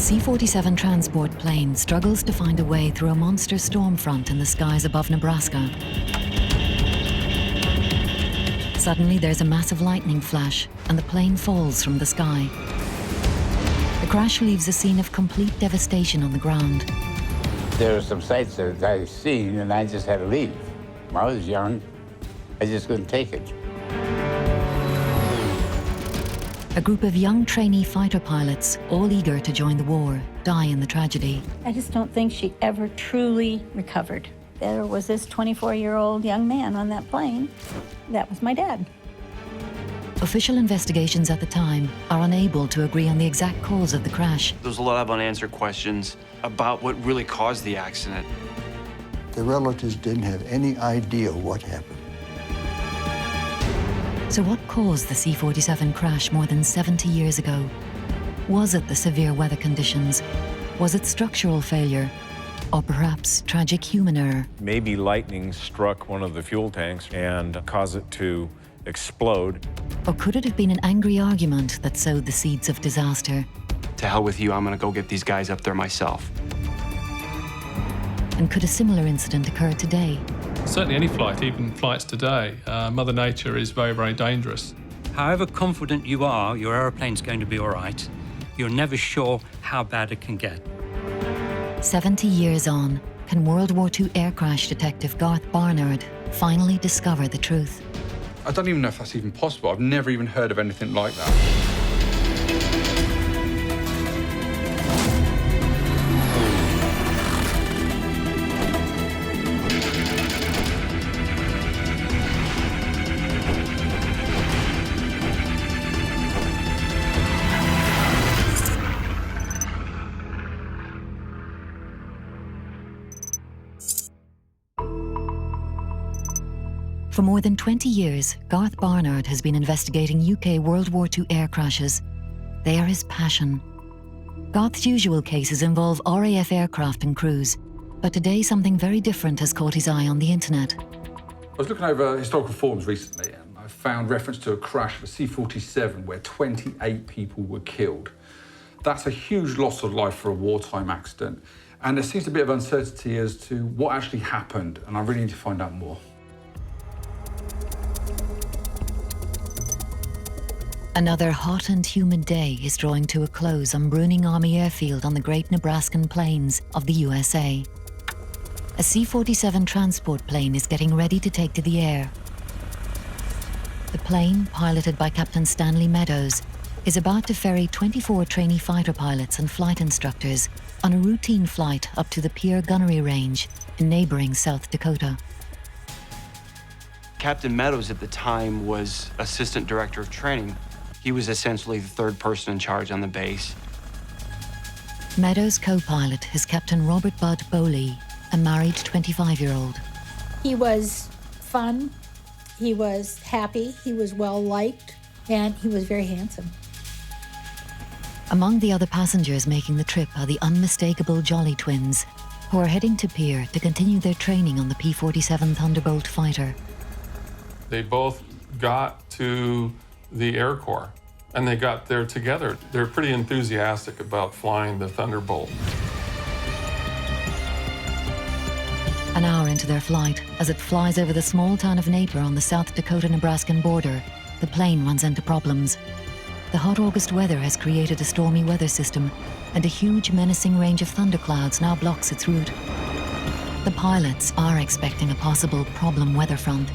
C-47 transport plane struggles to find a way through a monster storm front in the skies above Nebraska. Suddenly, there's a massive lightning flash, and the plane falls from the sky. The crash leaves a scene of complete devastation on the ground. There are some sights that I've seen, and I just had to leave. When I was young, I just couldn't take it. A group of young trainee fighter pilots, all eager to join the war, die in the tragedy. I just don't think she ever truly recovered. There was this 24-year-old young man on that plane. That was my dad. Official investigations at the time are unable to agree on the exact cause of the crash. There's a lot of unanswered questions about what really caused the accident. The relatives didn't have any idea what happened. So what caused the C-47 crash more than 70 years ago? Was it the severe weather conditions? Was it structural failure? Or perhaps tragic human error? Maybe lightning struck one of the fuel tanks and caused it to explode. Or could it have been an angry argument that sowed the seeds of disaster? To hell with you, I'm gonna go get these guys up there myself. And could a similar incident occur today? Certainly any flight, even flights today, Mother Nature is very, very dangerous. However confident you are your aeroplane's going to be all right, you're never sure how bad it can get. 70 years on, can World War II air crash detective Garth Barnard finally discover the truth? I don't even know if that's even possible. I've never even heard of anything like that. For more than 20 years, Garth Barnard has been investigating UK World War II air crashes. They are his passion. Garth's usual cases involve RAF aircraft and crews, but today something very different has caught his eye on the internet. I was looking over historical forums recently, and I found reference to a crash of a C-47 where 28 people were killed. That's a huge loss of life for a wartime accident, and there seems a bit of uncertainty as to what actually happened, and I really need to find out more. Another hot and humid day is drawing to a close on Bruning Army Airfield on the Great Nebraskan Plains of the USA. A C-47 transport plane is getting ready to take to the air. The plane, piloted by Captain Stanley Meadows, is about to ferry 24 trainee fighter pilots and flight instructors on a routine flight up to the Pierre Gunnery Range in neighboring South Dakota. Captain Meadows at the time was assistant director of training. He was essentially the third person in charge on the base. Meadows' co-pilot is Captain Robert Bud Bowley, a married 25-year-old. He was fun, he was happy, he was well-liked, and he was very handsome. Among the other passengers making the trip are the unmistakable Jolly twins, who are heading to Pierre to continue their training on the P-47 Thunderbolt fighter. They both got to the Air Corps, and they got there together. They're pretty enthusiastic about flying the Thunderbolt. An hour into their flight, as it flies over the small town of Napier on the South Dakota-Nebraskan border, the plane runs into problems. The hot August weather has created a stormy weather system, and a huge menacing range of thunderclouds now blocks its route. The pilots are expecting a possible problem weather front,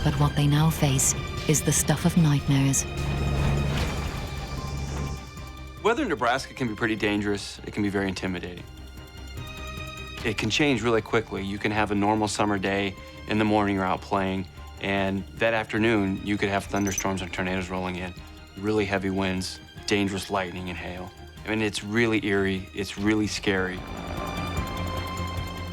but what they now face is the stuff of nightmares. Weather in Nebraska can be pretty dangerous. It can be very intimidating. It can change really quickly. You can have a normal summer day. In the morning, you're out playing, and that afternoon, you could have thunderstorms and tornadoes rolling in. Really heavy winds, dangerous lightning and hail. I mean, it's really eerie. It's really scary.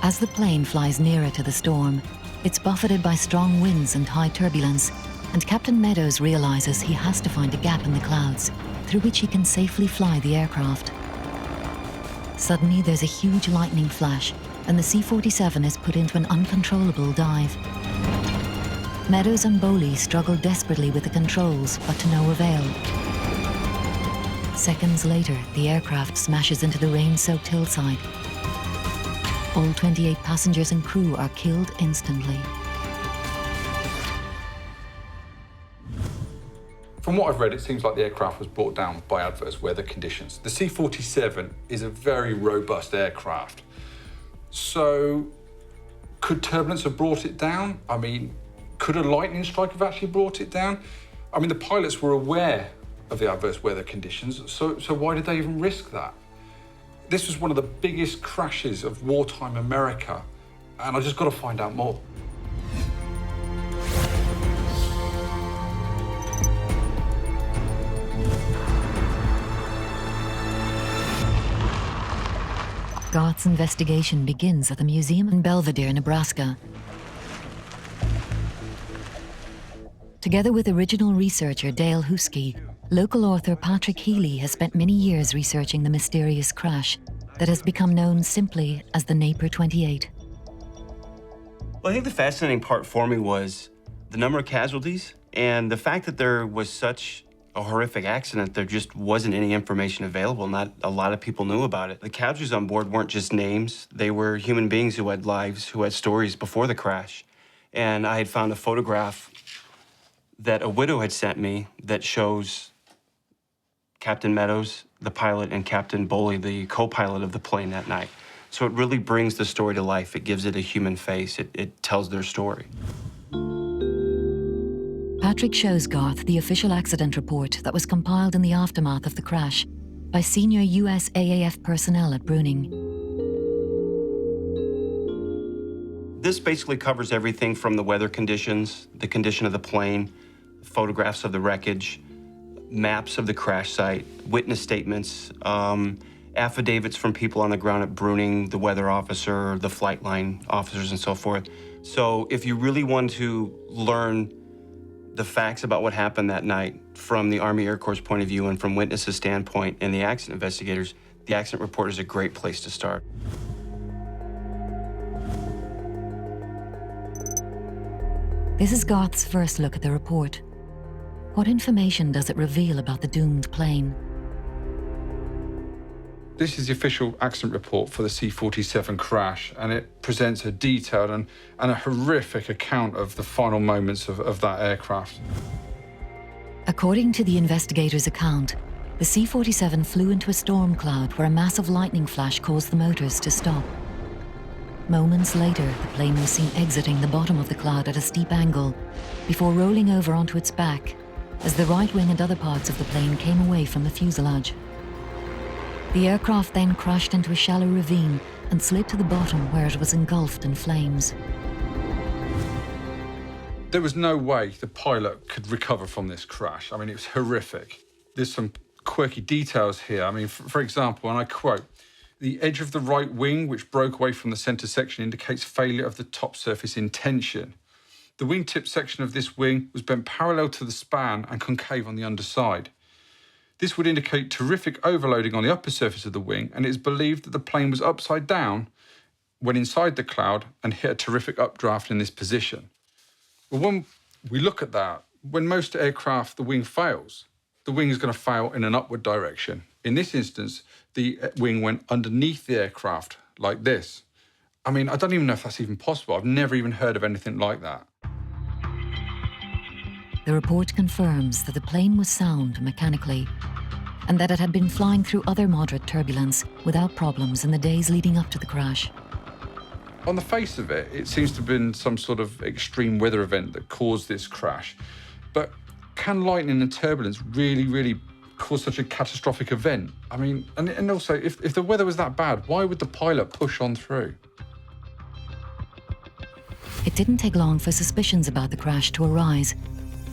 As the plane flies nearer to the storm, it's buffeted by strong winds and high turbulence, and Captain Meadows realizes he has to find a gap in the clouds through which he can safely fly the aircraft. Suddenly, there's a huge lightning flash, and the C-47 is put into an uncontrollable dive. Meadows and Bowley struggle desperately with the controls, but to no avail. Seconds later, the aircraft smashes into the rain-soaked hillside. All 28 passengers and crew are killed instantly. From what I've read, it seems like the aircraft was brought down by adverse weather conditions. The C-47 is a very robust aircraft. So, could turbulence have brought it down? I mean, could a lightning strike have actually brought it down? I mean, the pilots were aware of the adverse weather conditions, so why did they even risk that? This was one of the biggest crashes of wartime America, and I just got to find out more. Garth's investigation begins at the museum in Belvedere, Nebraska. Together with original researcher Dale Huskey, local author Patrick Healy has spent many years researching the mysterious crash that has become known simply as the Napier 28. Well, I think the fascinating part for me was the number of casualties and the fact that there was such a horrific accident. There just wasn't any information available. Not a lot of people knew about it. The casualties on board weren't just names. They were human beings who had lives, who had stories before the crash. And I had found a photograph that a widow had sent me that shows Captain Meadows, the pilot, and Captain Boley, the co-pilot of the plane that night. So it really brings the story to life. It gives it a human face. It tells their story. Patrick shows Garth the official accident report that was compiled in the aftermath of the crash by senior US AAF personnel at Bruning. This basically covers everything from the weather conditions, the condition of the plane, photographs of the wreckage, maps of the crash site, witness statements, affidavits from people on the ground at Bruning, the weather officer, the flight line officers, and so forth. So if you really want to learn the facts about what happened that night from the Army Air Corps' point of view and from witnesses' standpoint and the accident investigators, the accident report is a great place to start. This is Garth's first look at the report. What information does it reveal about the doomed plane? This is the official accident report for the C-47 crash, and it presents a detailed and a horrific account of the final moments of that aircraft. According to the investigator's account, the C-47 flew into a storm cloud where a massive lightning flash caused the motors to stop. Moments later, the plane was seen exiting the bottom of the cloud at a steep angle before rolling over onto its back as the right wing and other parts of the plane came away from the fuselage. The aircraft then crashed into a shallow ravine and slid to the bottom where it was engulfed in flames. There was no way the pilot could recover from this crash. I mean, it was horrific. There's some quirky details here. I mean, for example, and I quote, "The edge of the right wing, which broke away from the center section, indicates failure of the top surface in tension. The wingtip section of this wing was bent parallel to the span and concave on the underside. This would indicate terrific overloading on the upper surface of the wing, and it is believed that the plane was upside down when inside the cloud and hit a terrific updraft in this position." Well, when we look at that, when most aircraft, the wing fails, the wing is going to fail in an upward direction. In this instance, the wing went underneath the aircraft like this. I mean, I don't even know if that's even possible. I've never even heard of anything like that. The report confirms that the plane was sound mechanically and that it had been flying through other moderate turbulence without problems in the days leading up to the crash. On the face of it, it seems to have been some sort of extreme weather event that caused this crash. But can lightning and turbulence really cause such a catastrophic event? I mean, and also, if the weather was that bad, why would the pilot push on through? It didn't take long for suspicions about the crash to arise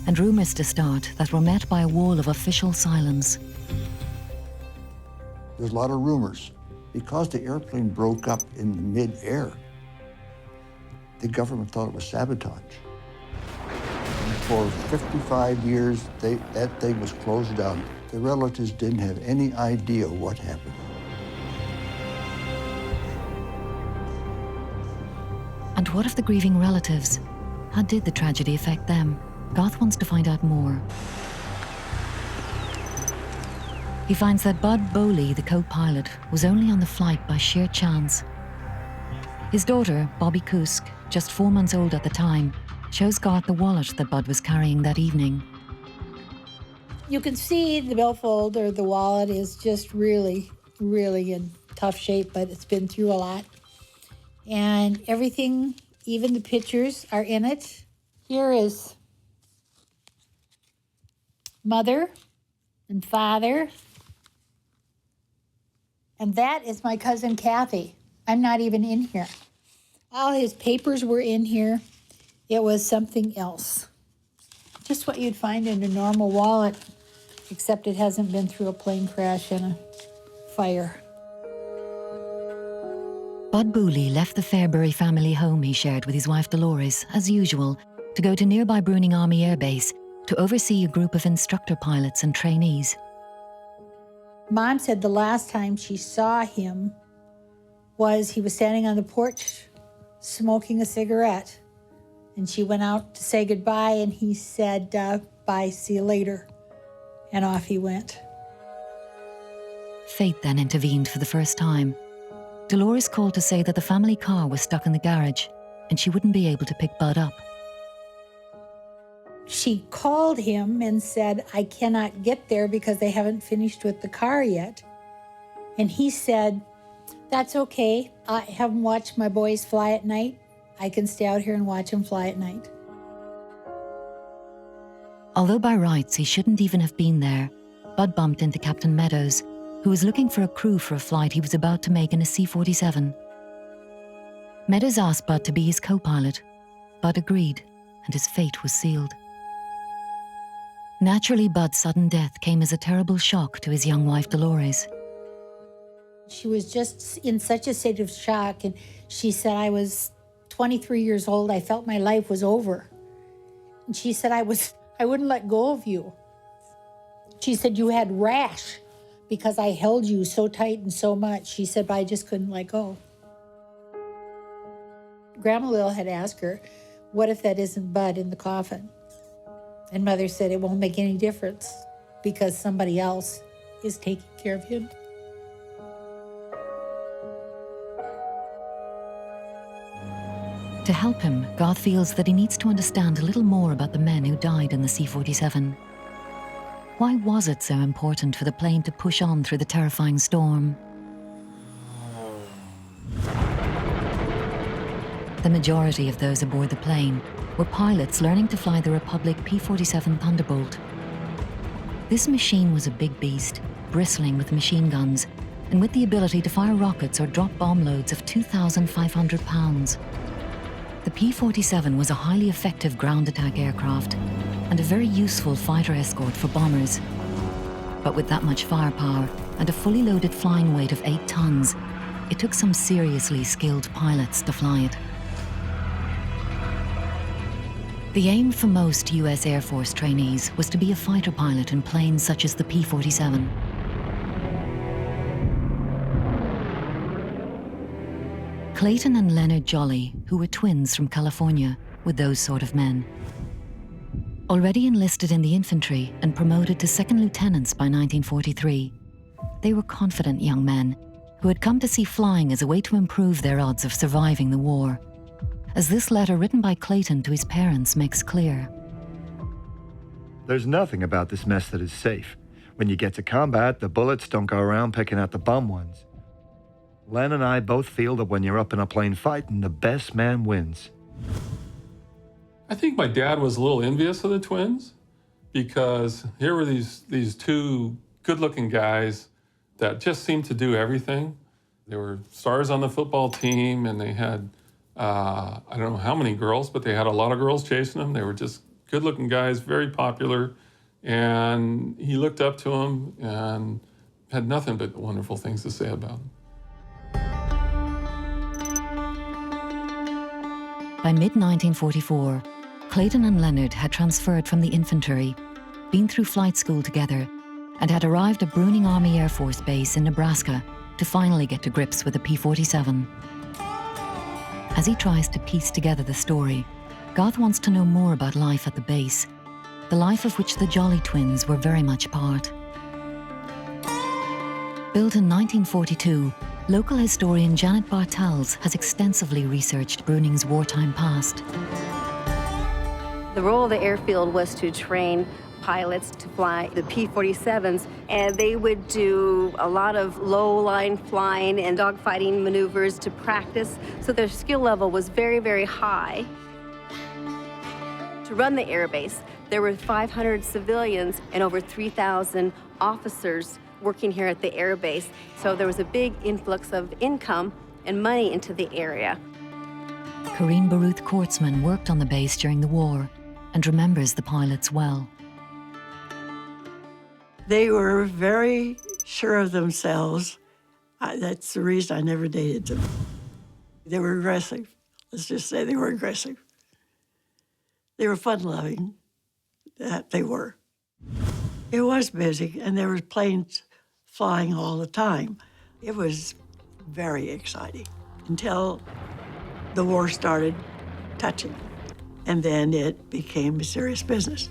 and rumours to start that were met by a wall of official silence. There's a lot of rumors. Because the airplane broke up in mid-air, the government thought it was sabotage. For 55 years, that thing was closed down. The relatives didn't have any idea what happened. And what of the grieving relatives? How did the tragedy affect them? Garth wants to find out more. He finds that Bud Bowley, the co-pilot, was only on the flight by sheer chance. His daughter, Bobby Kusk, just 4 months old at the time, shows Garth the wallet that Bud was carrying that evening. You can see the billfold or the wallet is just really, really in tough shape, but it's been through a lot. And everything, even the pictures, are in it. Here is mother and father. And that is my cousin Kathy. I'm not even in here. All his papers were in here. It was something else. Just what you'd find in a normal wallet, except it hasn't been through a plane crash and a fire. Bud Bowley left the Fairbury family home he shared with his wife Dolores, as usual, to go to nearby Bruning Army Air Base to oversee a group of instructor pilots and trainees. Mom said the last time she saw him was he was standing on the porch smoking a cigarette. And she went out to say goodbye, and he said, bye, see you later. And off he went. Fate then intervened for the first time. Dolores called to say that the family car was stuck in the garage and she wouldn't be able to pick Bud up. She called him and said, I cannot get there because they haven't finished with the car yet. And he said, that's okay. I haven't watched my boys fly at night. I can stay out here and watch them fly at night. Although by rights he shouldn't even have been there, Bud bumped into Captain Meadows, who was looking for a crew for a flight he was about to make in a C-47. Meadows asked Bud to be his co-pilot. Bud agreed, and his fate was sealed. Naturally, Bud's sudden death came as a terrible shock to his young wife Dolores. She was just in such a state of shock, and she said, I was 23 years old. I felt my life was over. And she said, I wouldn't let go of you. She said, you had rash because I held you so tight and so much. She said, but I just couldn't let go. Grandma Lil had asked her, what if that isn't Bud in the coffin? And Mother said, it won't make any difference because somebody else is taking care of him. To help him, Garth feels that he needs to understand a little more about the men who died in the C-47. Why was it so important for the plane to push on through the terrifying storm? The majority of those aboard the plane were pilots learning to fly the Republic P-47 Thunderbolt. This machine was a big beast, bristling with machine guns, and with the ability to fire rockets or drop bomb loads of 2,500 pounds. The P-47 was a highly effective ground attack aircraft and a very useful fighter escort for bombers. But with that much firepower and a fully loaded flying weight of 8 tons, it took some seriously skilled pilots to fly it. The aim for most US Air Force trainees was to be a fighter pilot in planes such as the P-47. Clayton and Leonard Jolly, who were twins from California, were those sort of men. Already enlisted in the infantry and promoted to second lieutenants by 1943, they were confident young men who had come to see flying as a way to improve their odds of surviving the war, as this letter written by Clayton to his parents makes clear. There's nothing about this mess that is safe. When you get to combat, the bullets don't go around picking out the bum ones. Len and I both feel that when you're up in a plane fighting, the best man wins. I think my dad was a little envious of the twins because here were these two good-looking guys that just seemed to do everything. They were stars on the football team, and they had, I don't know how many girls, but they had a lot of girls chasing them. They were just good-looking guys, very popular, and he looked up to them and had nothing but wonderful things to say about them. By mid-1944, Clayton and Leonard had transferred from the infantry, been through flight school together, and had arrived at Bruning Army Air Force Base in Nebraska to finally get to grips with the P-47. As he tries to piece together the story, Garth wants to know more about life at the base, the life of which the Jolly twins were very much part. Built in 1942, local historian Janet Bartels has extensively researched Bruning's wartime past. The role of the airfield was to train pilots to fly the P-47s, and they would do a lot of low-line flying and dogfighting maneuvers to practice, so their skill level was very, very high. To run the airbase, there were 500 civilians and over 3,000 officers working here at the airbase, so there was a big influx of income and money into the area. Corinne Baruth Kortzman worked on the base during the war and remembers the pilots well. They were very sure of themselves. That's the reason I never dated them. They were aggressive. Let's just say they were aggressive. They were fun-loving, that they were. It was busy, and there were planes flying all the time. It was very exciting until the war started touching, and then it became a serious business.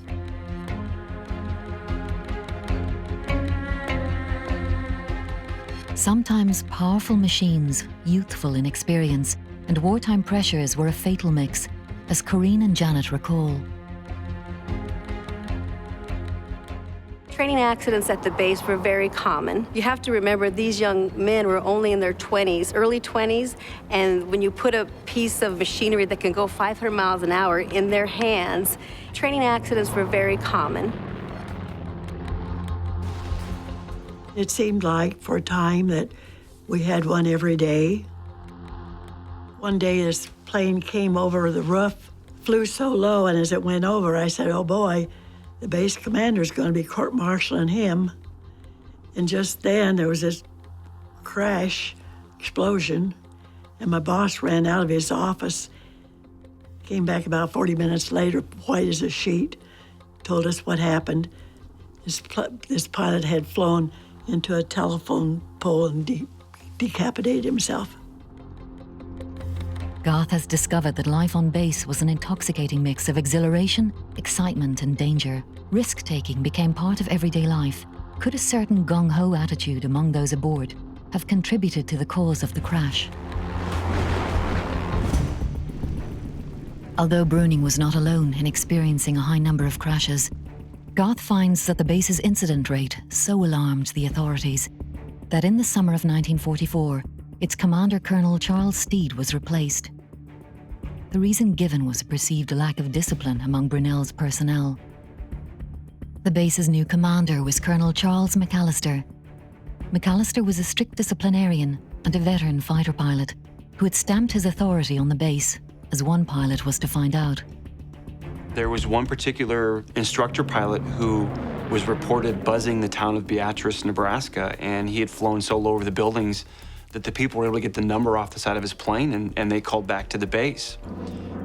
Sometimes powerful machines, youthful in experience, and wartime pressures were a fatal mix, as Corinne and Janet recall. Training accidents at the base were very common. You have to remember these young men were only in their 20s, early 20s, and when you put a piece of machinery that can go 500 miles an hour in their hands, training accidents were very common. It seemed like for a time that we had one every day. One day this plane came over the roof, flew so low, and as it went over, I said, oh boy, the base commander's gonna be court-martialing him. And just then there was this crash, explosion, and my boss ran out of his office, came back about 40 minutes later, white as a sheet, told us what happened. This pilot had flown into a telephone pole and decapitated himself. Garth has discovered that life on base was an intoxicating mix of exhilaration, excitement, and danger. Risk-taking became part of everyday life. Could a certain gung-ho attitude among those aboard have contributed to the cause of the crash? Although Bruning was not alone in experiencing a high number of crashes, Garth finds that the base's incident rate so alarmed the authorities that in the summer of 1944, its commander, Colonel Charles Steed, was replaced. The reason given was a perceived lack of discipline among Brunel's personnel. The base's new commander was Colonel Charles McAllister. McAllister was a strict disciplinarian and a veteran fighter pilot who had stamped his authority on the base, as one pilot was to find out. There was one particular instructor pilot who was reported buzzing the town of Beatrice, Nebraska, and he had flown so low over the buildings that the people were able to get the number off the side of his plane, and they called back to the base.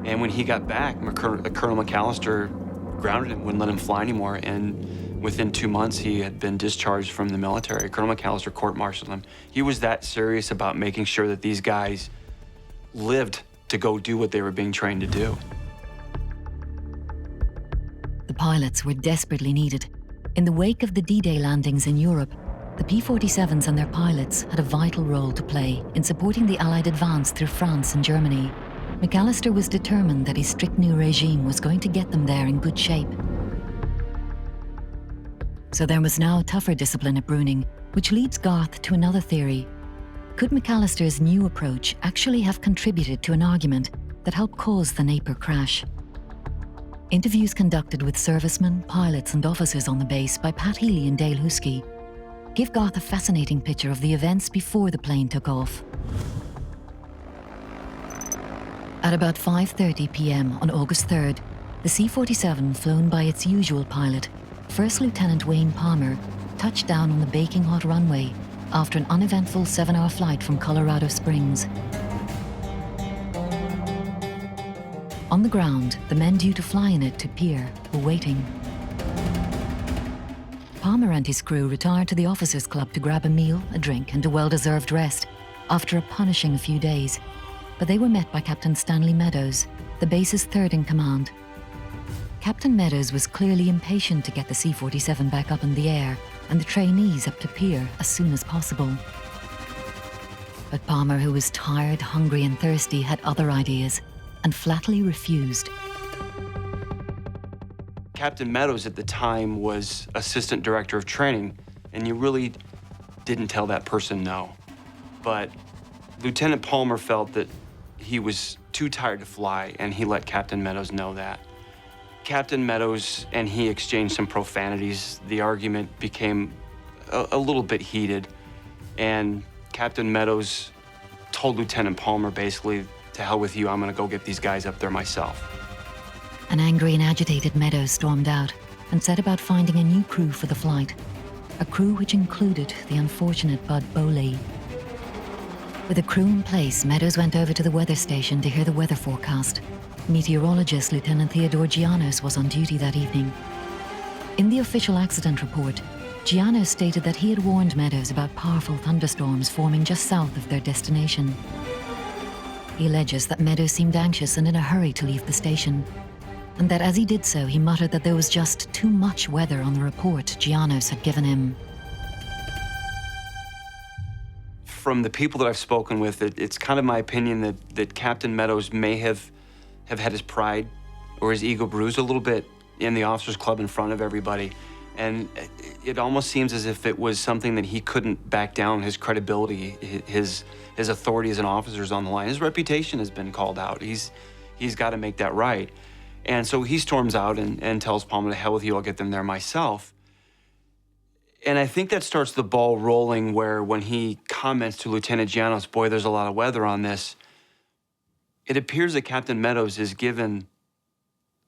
And when he got back, Colonel McAllister grounded him, wouldn't let him fly anymore, and within 2 months he had been discharged from the military. Colonel McAllister court-martialed him. He was that serious about making sure that these guys lived to go do what they were being trained to do. The pilots were desperately needed. In the wake of the D-Day landings in Europe, the P-47s and their pilots had a vital role to play in supporting the Allied advance through France and Germany. McAllister was determined that his strict new regime was going to get them there in good shape. So there was now tougher discipline at Bruning, which leads Garth to another theory. Could McAllister's new approach actually have contributed to an argument that helped cause the Napier crash? Interviews conducted with servicemen, pilots, and officers on the base by Pat Healy and Dale Huskey give Garth a fascinating picture of the events before the plane took off. At about 5:30 p.m. on August 3rd, the C-47, flown by its usual pilot, First Lieutenant Wayne Palmer, touched down on the baking hot runway after an uneventful 7-hour flight from Colorado Springs. On the ground, the men due to fly in it to Pier were waiting. Palmer and his crew retired to the officers' club to grab a meal, a drink, and a well-deserved rest after a punishing few days, but they were met by Captain Stanley Meadows, the base's third-in-command. Captain Meadows was clearly impatient to get the C-47 back up in the air and the trainees up to pier as soon as possible. But Palmer, who was tired, hungry and thirsty, had other ideas and flatly refused. Captain Meadows at the time was assistant director of training, and you really didn't tell that person no. But Lieutenant Palmer felt that he was too tired to fly, and he let Captain Meadows know that. Captain Meadows and he exchanged some profanities. The argument became a little bit heated, and Captain Meadows told Lieutenant Palmer basically, to hell with you, I'm gonna go get these guys up there myself. An angry and agitated Meadows stormed out and set about finding a new crew for the flight, a crew which included the unfortunate Bud Boley. With a crew in place, Meadows went over to the weather station to hear the weather forecast. Meteorologist Lieutenant Theodore Gianos was on duty that evening. In the official accident report, Gianos stated that he had warned Meadows about powerful thunderstorms forming just south of their destination. He alleges that Meadows seemed anxious and in a hurry to leave the station, and that as he did so, he muttered that there was just too much weather on the report Gianos had given him. From the people that I've spoken with, it's kind of my opinion that Captain Meadows may have had his pride or his ego bruised a little bit in the officers' club in front of everybody. And it almost seems as if it was something that he couldn't back down. His credibility, his authority as an officer is on the line. His reputation has been called out. He's got to make that right. And so he storms out and tells Palmer, to hell with you, I'll get them there myself. And I think that starts the ball rolling, where when he comments to Lieutenant Gianos, boy, there's a lot of weather on this, it appears that Captain Meadows is given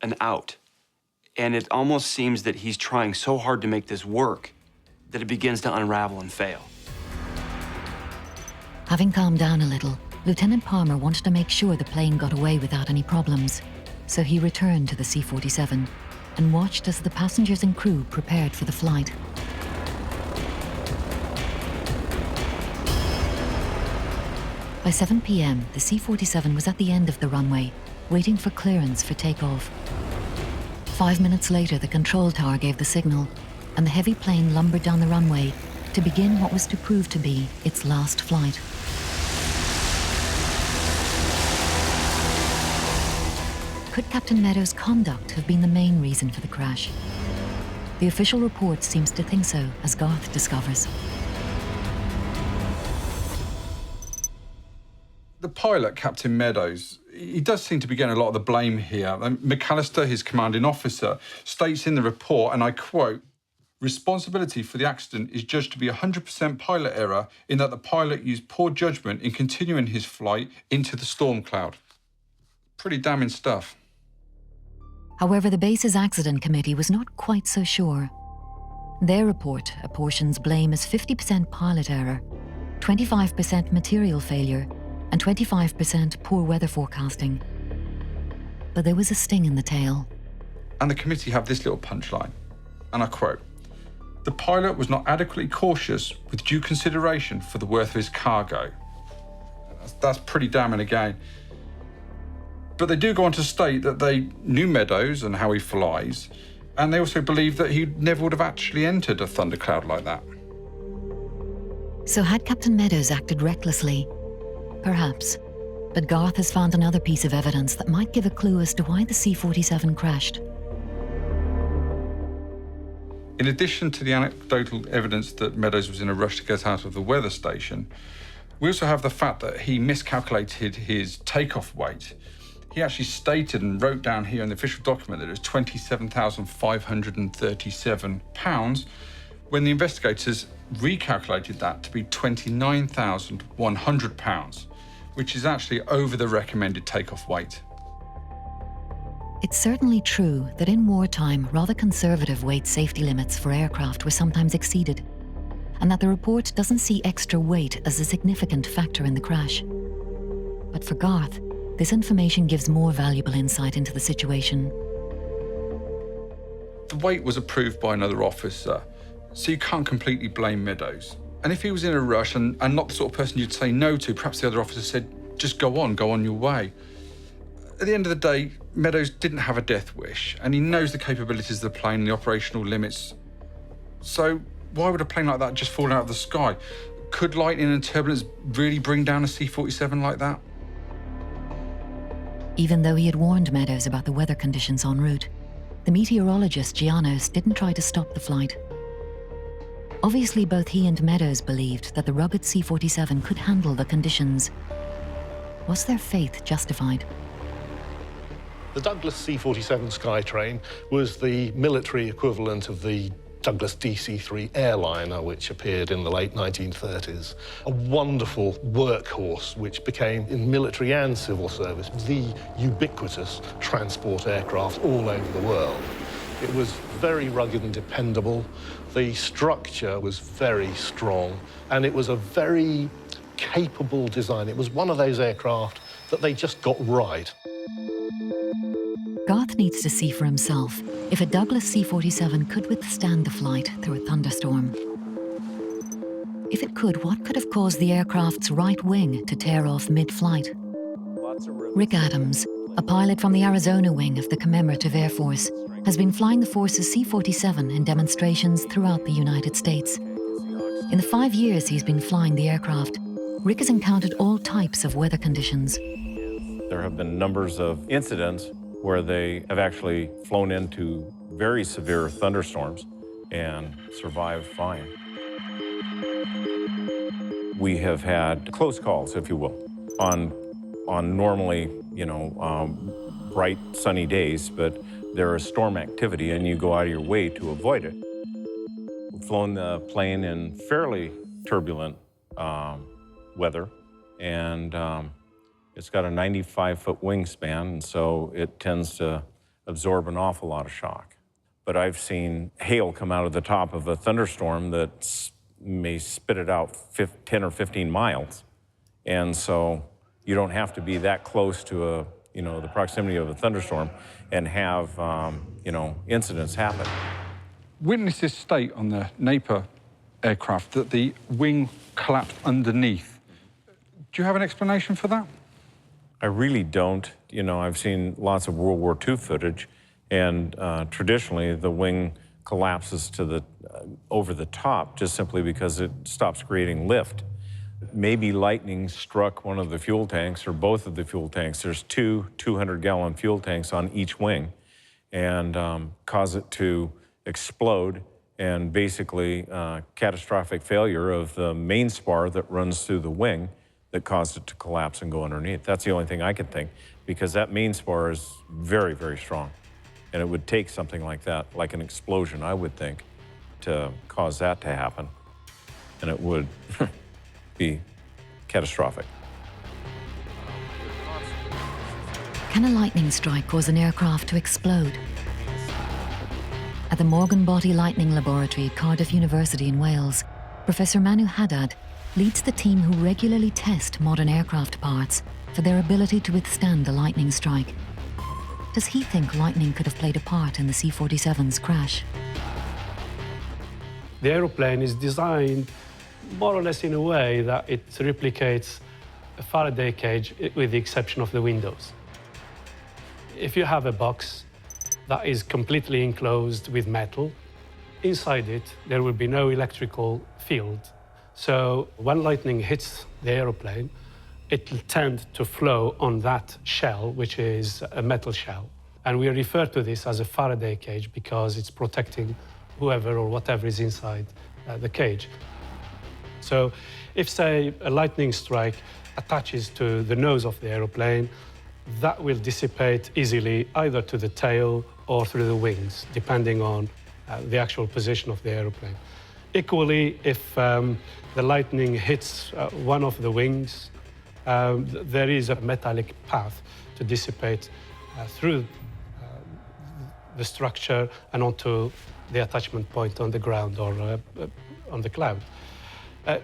an out. And it almost seems that he's trying so hard to make this work that it begins to unravel and fail. Having calmed down a little, Lieutenant Palmer wanted to make sure the plane got away without any problems. So he returned to the C-47 and watched as the passengers and crew prepared for the flight. By 7 p.m., the C-47 was at the end of the runway, waiting for clearance for takeoff. 5 minutes later, the control tower gave the signal, and the heavy plane lumbered down the runway to begin what was to prove to be its last flight. Could Captain Meadows' conduct have been the main reason for the crash? The official report seems to think so, as Garth discovers. The pilot, Captain Meadows, he does seem to be getting a lot of the blame here. McAllister, his commanding officer, states in the report, and I quote, "Responsibility for the accident is judged to be 100% pilot error in that the pilot used poor judgment in continuing his flight into the storm cloud." Pretty damning stuff. However, the base's accident committee was not quite so sure. Their report apportions blame as 50% pilot error, 25% material failure, and 25% poor weather forecasting. But there was a sting in the tail. And the committee have this little punchline, and I quote, "The pilot was not adequately cautious with due consideration for the worth of his cargo." That's pretty damning again. But they do go on to state that they knew Meadows and how he flies, and they also believe that he never would have actually entered a thundercloud like that. So had Captain Meadows acted recklessly? Perhaps. But Garth has found another piece of evidence that might give a clue as to why the C-47 crashed. In addition to the anecdotal evidence that Meadows was in a rush to get out of the weather station, we also have the fact that he miscalculated his takeoff weight. He actually stated and wrote down here in the official document that it was 27,537 pounds, when the investigators recalculated that to be 29,100 pounds, which is actually over the recommended takeoff weight. It's certainly true that in wartime, rather conservative weight safety limits for aircraft were sometimes exceeded, and that the report doesn't see extra weight as a significant factor in the crash. But for Garth, this information gives more valuable insight into the situation. The weight was approved by another officer, so you can't completely blame Meadows. And if he was in a rush and not the sort of person you'd say no to, perhaps the other officer said, just go on your way. At the end of the day, Meadows didn't have a death wish, and he knows the capabilities of the plane and the operational limits. So Why would a plane like that just fall out of the sky? Could lightning and turbulence really bring down a C-47 like that? Even though he had warned Meadows about the weather conditions en route, the meteorologist Gianos didn't try to stop the flight. Obviously, both he and Meadows believed that the rugged C-47 could handle the conditions. Was their faith justified? The Douglas C-47 Skytrain was the military equivalent of the Douglas DC-3 airliner, which appeared in the late 1930s. A wonderful workhorse, which became, in military and civil service, the ubiquitous transport aircraft all over the world. It was very rugged and dependable. The structure was very strong, and it was a very capable design. It was one of those aircraft that they just got right. Garth needs to see for himself if a Douglas C-47 could withstand the flight through a thunderstorm. If it could, what could have caused the aircraft's right wing to tear off mid-flight? Rick Adams, a pilot from the Arizona wing of the Commemorative Air Force, has been flying the force's C-47 in demonstrations throughout the United States. In the 5 years he's been flying the aircraft, Rick has encountered all types of weather conditions. There have been numbers of incidents where they have actually flown into very severe thunderstorms and survived fine. We have had close calls, if you will, on normally, bright, sunny days, but there is storm activity and you go out of your way to avoid it. We've flown the plane in fairly turbulent weather, and it's got a 95-foot wingspan, and so it tends to absorb an awful lot of shock. But I've seen hail come out of the top of a thunderstorm that may spit it out 10 or 15 miles. And so you don't have to be that close to the proximity of a thunderstorm and have, incidents happen. Witnesses state on the Napier aircraft that the wing collapsed underneath. Do you have an explanation for that? I really don't. I've seen lots of World War II footage, and traditionally the wing collapses to over the top just simply because it stops creating lift. Maybe lightning struck one of the fuel tanks or both of the fuel tanks. There's two 200-gallon fuel tanks on each wing, and cause it to explode, and basically catastrophic failure of the main spar that runs through the wing that caused it to collapse and go underneath. That's the only thing I can think, because that main spar is very, very strong. And it would take something like that, like an explosion, I would think, to cause that to happen. And it would be catastrophic. Can a lightning strike cause an aircraft to explode? At the Morgan Body Lightning Laboratory at Cardiff University in Wales, Professor Manu Haddad leads the team who regularly test modern aircraft parts for their ability to withstand a lightning strike. Does he think lightning could have played a part in the C-47's crash? The aeroplane is designed more or less in a way that it replicates a Faraday cage with the exception of the windows. If you have a box that is completely enclosed with metal, inside it there will be no electrical field. So when lightning hits the aeroplane, it will tend to flow on that shell, which is a metal shell. And we refer to this as a Faraday cage because it's protecting whoever or whatever is inside the cage. So if, say, a lightning strike attaches to the nose of the aeroplane, that will dissipate easily either to the tail or through the wings, depending on the actual position of the aeroplane. Equally, if the lightning hits one of the wings, there is a metallic path to dissipate through the structure and onto the attachment point on the ground or on the cloud.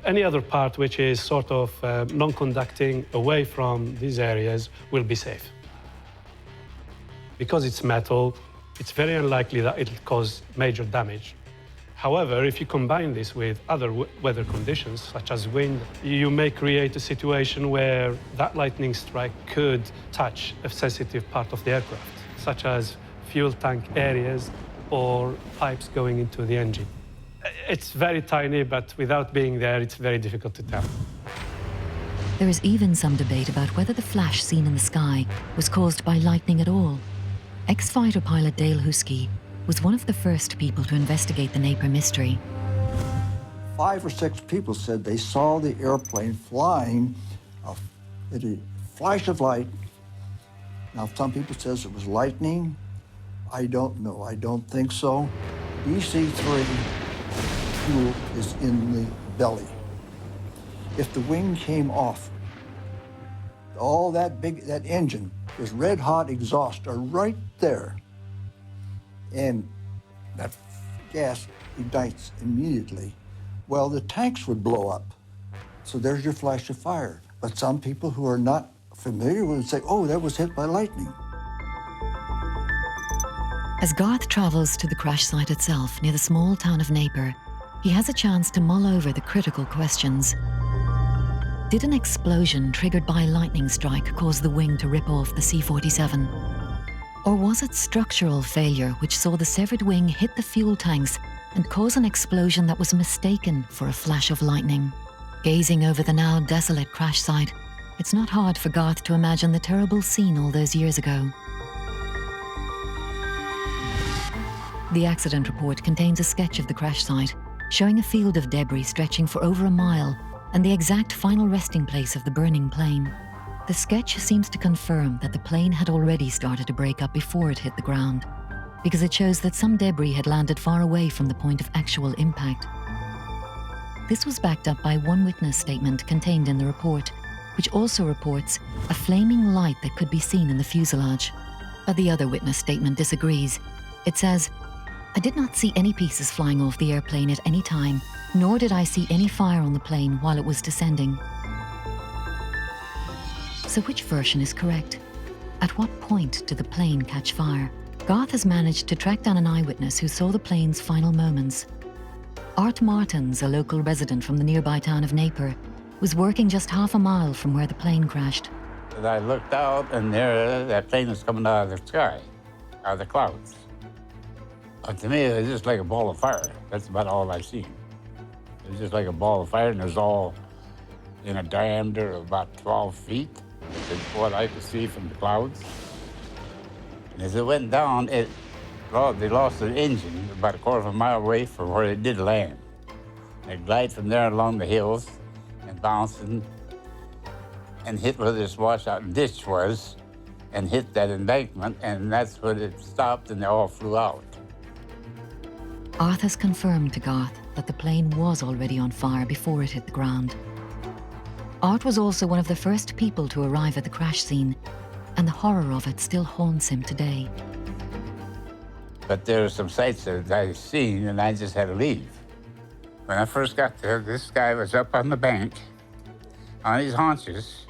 Any other part which is sort of non-conducting away from these areas will be safe. Because it's metal, it's very unlikely that it'll cause major damage. However, if you combine this with other weather conditions, such as wind, you may create a situation where that lightning strike could touch a sensitive part of the aircraft, such as fuel tank areas or pipes going into the engine. It's very tiny, but without being there, it's very difficult to tell. There is even some debate about whether the flash seen in the sky was caused by lightning at all. Ex-fighter pilot Dale Huskey was one of the first people to investigate the Napier mystery. 5 or 6 people said they saw the airplane flying, a flash of light. Now, some people says it was lightning. I don't know. I don't think so. DC-3 fuel is in the belly. If the wing came off, all that engine, this red hot exhaust are right there. And that gas ignites immediately. Well, the tanks would blow up. So there's your flash of fire. But some people who are not familiar would say, oh, that was hit by lightning. As Garth travels to the crash site itself near the small town of Napier, he has a chance to mull over the critical questions. Did an explosion triggered by a lightning strike cause the wing to rip off the C-47? Or was it structural failure which saw the severed wing hit the fuel tanks and cause an explosion that was mistaken for a flash of lightning? Gazing over the now desolate crash site, it's not hard for Garth to imagine the terrible scene all those years ago. The accident report contains a sketch of the crash site, showing a field of debris stretching for over a mile and the exact final resting place of the burning plane. The sketch seems to confirm that the plane had already started to break up before it hit the ground, because it shows that some debris had landed far away from the point of actual impact. This was backed up by one witness statement contained in the report, which also reports a flaming light that could be seen in the fuselage. But the other witness statement disagrees. It says, "I did not see any pieces flying off the airplane at any time, nor did I see any fire on the plane while it was descending." So which version is correct? At what point did the plane catch fire? Garth has managed to track down an eyewitness who saw the plane's final moments. Art Martins, a local resident from the nearby town of Napier, was working just half a mile from where the plane crashed. And I looked out, and there, that plane was coming out of the sky, out of the clouds. To me, it was just like a ball of fire. That's about all I seen. It was just like a ball of fire, and it was all in a diameter of about 12 feet. That's what I could see from the clouds. And as it went down, they lost their engine about a quarter of a mile away from where it did land. It glided from there along the hills and bounced and hit where this washout ditch was and hit that embankment, and that's when it stopped and they all flew out. Arth has confirmed to Garth that the plane was already on fire before it hit the ground. Art was also one of the first people to arrive at the crash scene, and the horror of it still haunts him today. But there were some sights that I've seen, and I just had to leave. When I first got there, this guy was up on the bank, on his haunches,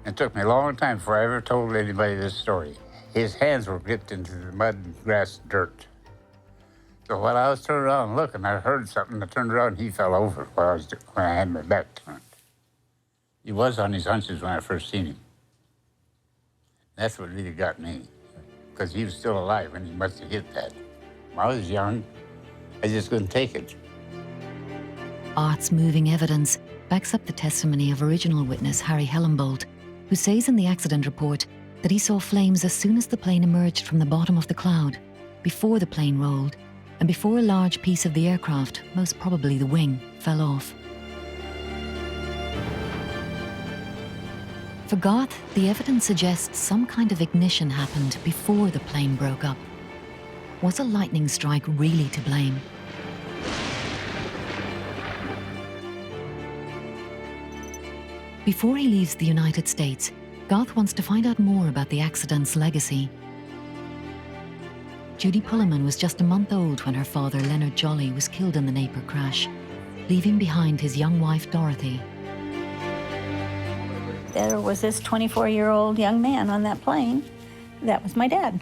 and it took me a long time before I ever told anybody this story. His hands were gripped into the mud, grass, dirt. So while I was turning around looking, I heard something. I turned around, and he fell over when I had my back turned. He was on his hunches when I first seen him. That's what really got me, because he was still alive, and he must have hit that. When I was young, I just couldn't take it. Art's moving evidence backs up the testimony of original witness Harry Hellenbolt, who says in the accident report that he saw flames as soon as the plane emerged from the bottom of the cloud, before the plane rolled, and before a large piece of the aircraft, most probably the wing, fell off. For Garth, the evidence suggests some kind of ignition happened before the plane broke up. Was a lightning strike really to blame? Before he leaves the United States, Garth wants to find out more about the accident's legacy. Judy Pulliman was just a month old when her father, Leonard Jolly, was killed in the Napier crash, leaving behind his young wife, Dorothy. There was this 24-year-old young man on that plane. That was my dad.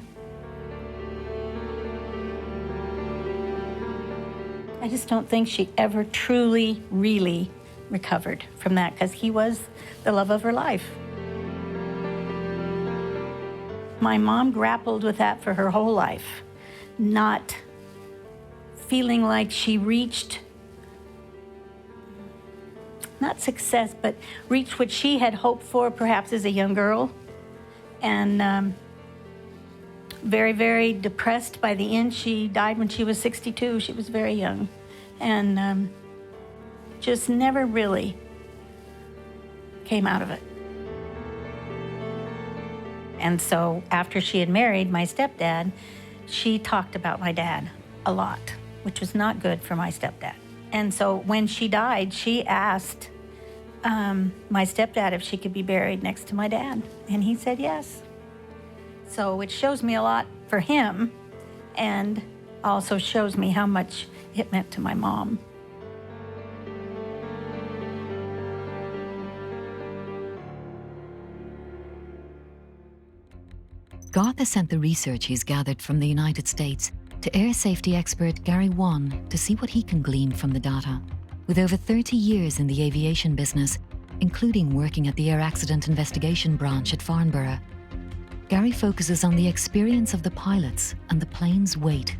I just don't think she ever truly, really recovered from that, because he was the love of her life. My mom grappled with that for her whole life, not feeling like she reached not success, but reached what she had hoped for perhaps as a young girl. And very, very depressed by the end. She died when she was 62. She was very young. And just never really came out of it. And so after she had married my stepdad, she talked about my dad a lot, which was not good for my stepdad. And so when she died, she asked my stepdad if she could be buried next to my dad. And he said yes. So it shows me a lot for him, and also shows me how much it meant to my mom. Garth has sent the research he's gathered from the United States to air safety expert Gary Wan to see what he can glean from the data. With over 30 years in the aviation business, including working at the Air Accident Investigation Branch at Farnborough, Gary focuses on the experience of the pilots and the plane's weight.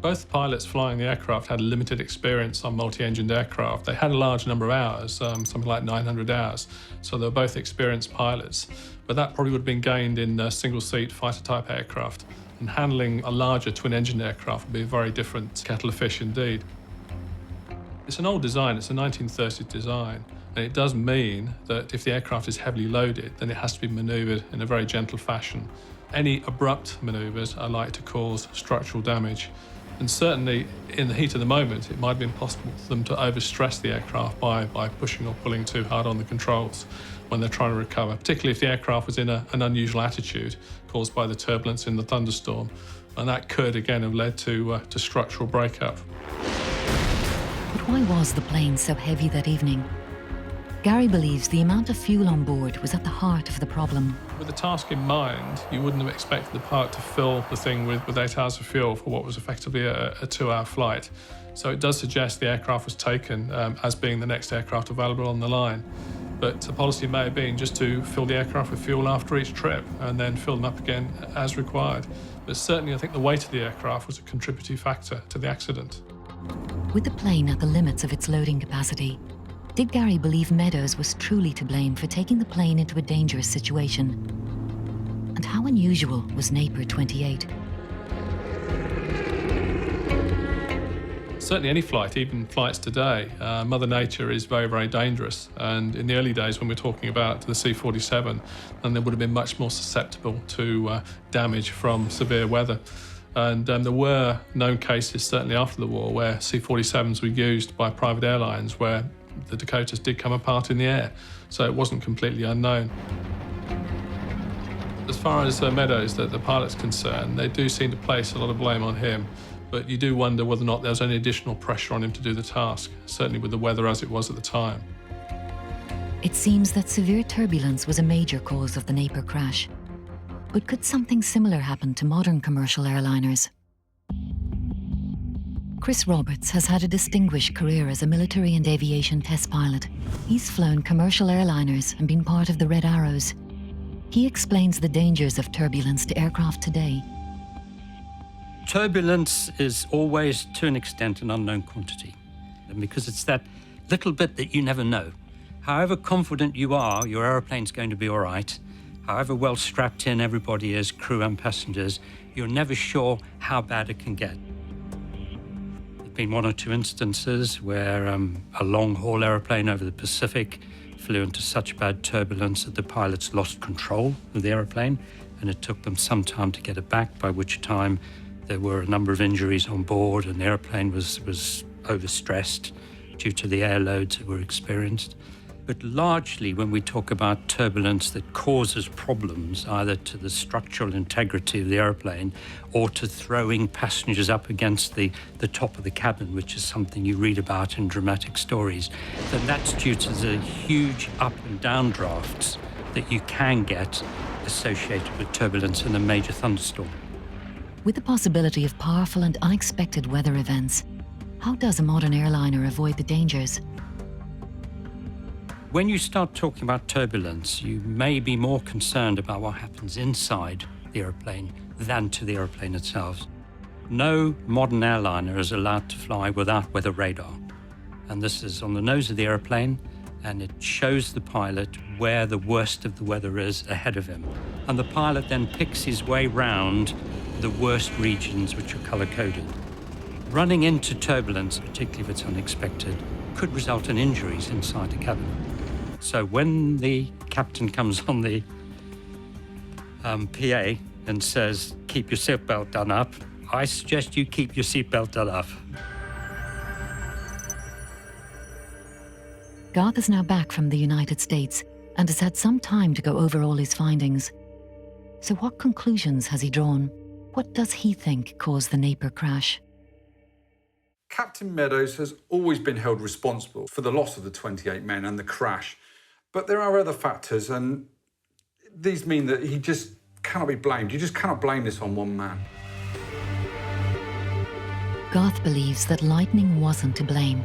Both pilots flying the aircraft had limited experience on multi-engined aircraft. They had a large number of hours, something like 900 hours, so they were both experienced pilots. But that probably would have been gained in single-seat fighter-type aircraft. And handling a larger twin-engine aircraft would be a very different kettle of fish indeed. It's an old design, it's a 1930s design, and it does mean that if the aircraft is heavily loaded, then it has to be manoeuvred in a very gentle fashion. Any abrupt manoeuvres are likely to cause structural damage. And certainly, in the heat of the moment, it might have been possible for them to overstress the aircraft by pushing or pulling too hard on the controls when they're trying to recover, particularly if the aircraft was in an unusual attitude caused by the turbulence in the thunderstorm. And that could, again, have led to structural breakup. But why was the plane so heavy that evening? Gary believes the amount of fuel on board was at the heart of the problem. With the task in mind, you wouldn't have expected the pilot to fill the thing with 8 hours of fuel for what was effectively a 2-hour flight. So it does suggest the aircraft was taken as being the next aircraft available on the line. But the policy may have been just to fill the aircraft with fuel after each trip and then fill them up again as required. But certainly I think the weight of the aircraft was a contributing factor to the accident. With the plane at the limits of its loading capacity, did Gary believe Meadows was truly to blame for taking the plane into a dangerous situation? And how unusual was Napier 28? Certainly any flight, even flights today, Mother Nature is very, very dangerous. And in the early days when we're talking about the C-47, then they would have been much more susceptible to damage from severe weather. And there were known cases, certainly after the war, where C-47s were used by private airlines where the Dakotas did come apart in the air, so it wasn't completely unknown. As far as Meadows, the pilot's concerned, they do seem to place a lot of blame on him, but you do wonder whether or not there was any additional pressure on him to do the task, certainly with the weather as it was at the time. It seems that severe turbulence was a major cause of the Napier crash. But could something similar happen to modern commercial airliners? Chris Roberts has had a distinguished career as a military and aviation test pilot. He's flown commercial airliners and been part of the Red Arrows. He explains the dangers of turbulence to aircraft today. Turbulence is always, to an extent, an unknown quantity, because it's that little bit that you never know. However confident you are, your aeroplane's going to be all right. However well strapped in everybody is, crew and passengers, you're never sure how bad it can get. Been 1 or 2 instances where a long-haul aeroplane over the Pacific flew into such bad turbulence that the pilots lost control of the aeroplane, and it took them some time to get it back, by which time there were a number of injuries on board and the aeroplane was overstressed due to the air loads that were experienced. But largely, when we talk about turbulence that causes problems either to the structural integrity of the airplane or to throwing passengers up against the top of the cabin, which is something you read about in dramatic stories, then that's due to the huge up and down drafts that you can get associated with turbulence in a major thunderstorm. With the possibility of powerful and unexpected weather events, how does a modern airliner avoid the dangers? When you start talking about turbulence, you may be more concerned about what happens inside the airplane than to the airplane itself. No modern airliner is allowed to fly without weather radar. And this is on the nose of the airplane, and it shows the pilot where the worst of the weather is ahead of him. And the pilot then picks his way round the worst regions, which are color-coded. Running into turbulence, particularly if it's unexpected, could result in injuries inside the cabin. So when the captain comes on the PA and says, keep your seatbelt done up, I suggest you keep your seatbelt done up. Garth is now back from the United States and has had some time to go over all his findings. So what conclusions has he drawn? What does he think caused the Napier crash? Captain Meadows has always been held responsible for the loss of the 28 men and the crash. But there are other factors, and these mean that he just cannot be blamed. You just cannot blame this on one man. Garth believes that lightning wasn't to blame,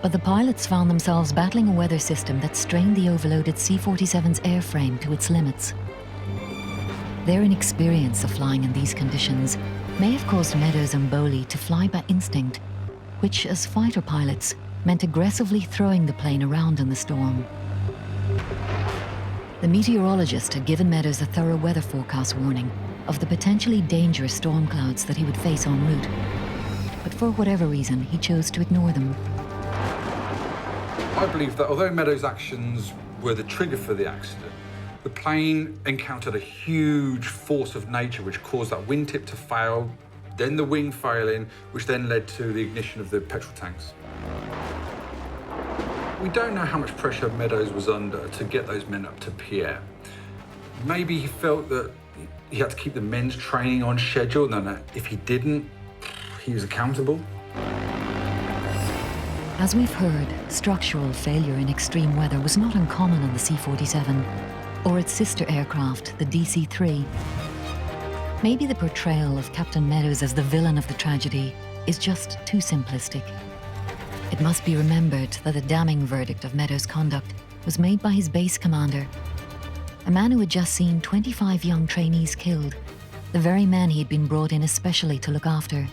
but the pilots found themselves battling a weather system that strained the overloaded C-47's airframe to its limits. Their inexperience of flying in these conditions may have caused Meadows and Bowley to fly by instinct, which, as fighter pilots, meant aggressively throwing the plane around in the storm. The meteorologist had given Meadows a thorough weather forecast warning of the potentially dangerous storm clouds that he would face en route. But for whatever reason, he chose to ignore them. I believe that although Meadows' actions were the trigger for the accident, the plane encountered a huge force of nature which caused that wingtip to fail, then the wing failing, which then led to the ignition of the petrol tanks. We don't know how much pressure Meadows was under to get those men up to Pierre. Maybe he felt that he had to keep the men's training on schedule, and that if he didn't, he was accountable. As we've heard, structural failure in extreme weather was not uncommon on the C-47 or its sister aircraft, the DC-3. Maybe the portrayal of Captain Meadows as the villain of the tragedy is just too simplistic. It must be remembered that the damning verdict of Meadows' conduct was made by his base commander, a man who had just seen 25 young trainees killed, the very men he had been brought in especially to look after.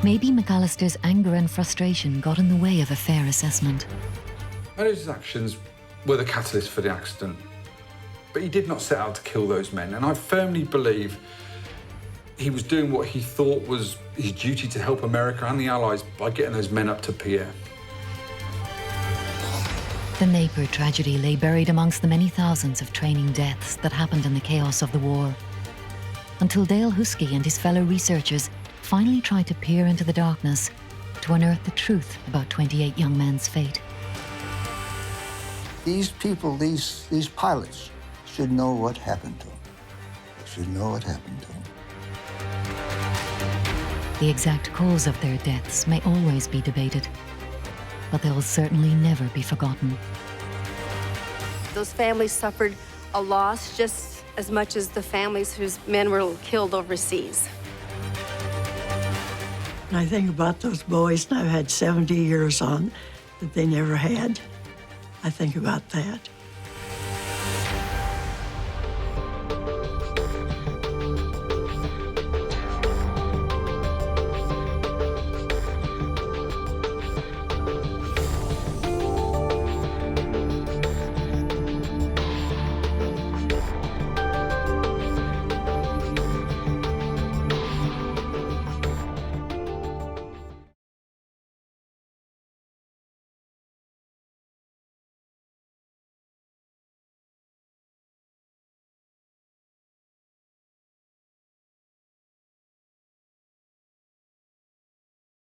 Maybe McAllister's anger and frustration got in the way of a fair assessment. Meadows' actions were the catalyst for the accident, but he did not set out to kill those men, and I firmly believe he was doing what he thought was his duty to help America and the Allies by getting those men up to Pierre. The Napier tragedy lay buried amongst the many thousands of training deaths that happened in the chaos of the war, until Dale Husky and his fellow researchers finally tried to peer into the darkness to unearth the truth about 28 young men's fate. These people, these pilots, should know what happened to them. They should know what happened to them. The exact cause of their deaths may always be debated, but they'll certainly never be forgotten. Those families suffered a loss just as much as the families whose men were killed overseas. And I think about those boys now had 70 years on that they never had. I think about that.